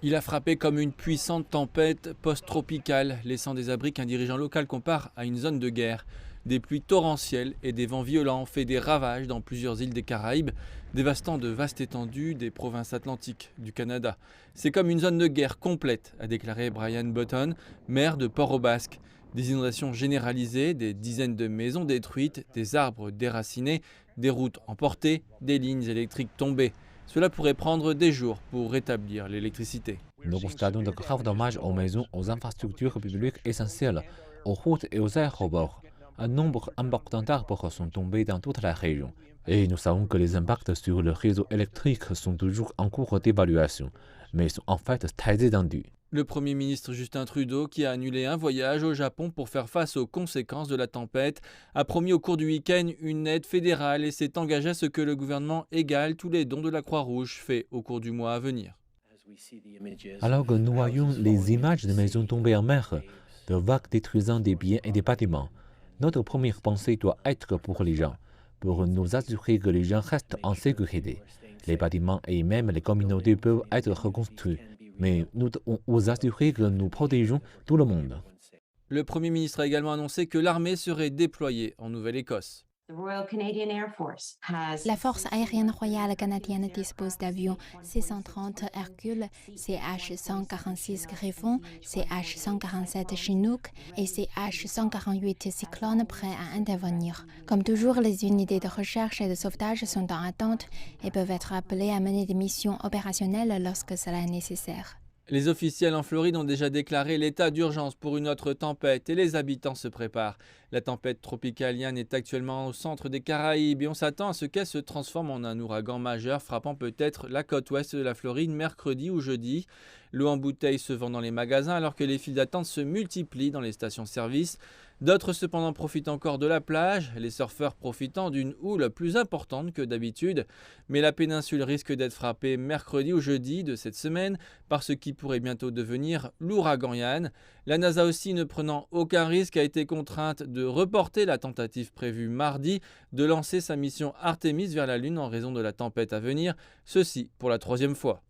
Il a frappé comme une puissante tempête post-tropicale, laissant des abris qu'un dirigeant local compare à une zone de guerre. Des pluies torrentielles et des vents violents ont fait des ravages dans plusieurs îles des Caraïbes, dévastant de vastes étendues des provinces atlantiques du Canada. C'est comme une zone de guerre complète, a déclaré Brian Button, maire de Port-au-Basque. Des inondations généralisées, des dizaines de maisons détruites, des arbres déracinés, des routes emportées, des lignes électriques tombées. Cela pourrait prendre des jours pour rétablir l'électricité. Nous constatons de graves dommages aux maisons, aux infrastructures publiques essentielles, aux routes et aux aéroports. Un nombre important d'arbres sont tombés dans toute la région. Et nous savons que les impacts sur le réseau électrique sont toujours en cours d'évaluation, mais sont en fait très étendus. Le Premier ministre Justin Trudeau, qui a annulé un voyage au Japon pour faire face aux conséquences de la tempête, a promis au cours du week-end une aide fédérale et s'est engagé à ce que le gouvernement égale tous les dons de la Croix-Rouge faits au cours du mois à venir. Alors que nous voyons les images de maisons tombées en mer, de vagues détruisant des biens et des bâtiments, notre première pensée doit être pour les gens, pour nous assurer que les gens restent en sécurité. Les bâtiments et même les communautés peuvent être reconstruits, mais nous devons vous assurer que nous protégeons tout le monde. Le Premier ministre a également annoncé que l'armée serait déployée en Nouvelle-Écosse. La force aérienne royale canadienne dispose d'avions C-130 Hercule, CH-146 Griffon, CH-147 Chinook et CH-148 Cyclone prêts à intervenir. Comme toujours, les unités de recherche et de sauvetage sont en attente et peuvent être appelées à mener des missions opérationnelles lorsque cela est nécessaire. Les officiels en Floride ont déjà déclaré l'état d'urgence pour une autre tempête et les habitants se préparent. La tempête tropicale Ian est actuellement au centre des Caraïbes et on s'attend à ce qu'elle se transforme en un ouragan majeur frappant peut-être la côte ouest de la Floride mercredi ou jeudi. L'eau en bouteille se vend dans les magasins alors que les files d'attente se multiplient dans les stations-service. D'autres cependant profitent encore de la plage, les surfeurs profitant d'une houle plus importante que d'habitude. Mais la péninsule risque d'être frappée mercredi ou jeudi de cette semaine par ce qui pourrait bientôt devenir l'ouragan Ian. La NASA aussi, ne prenant aucun risque, a été contrainte de reporter la tentative prévue mardi de lancer sa mission Artemis vers la Lune en raison de la tempête à venir, ceci pour la troisième fois.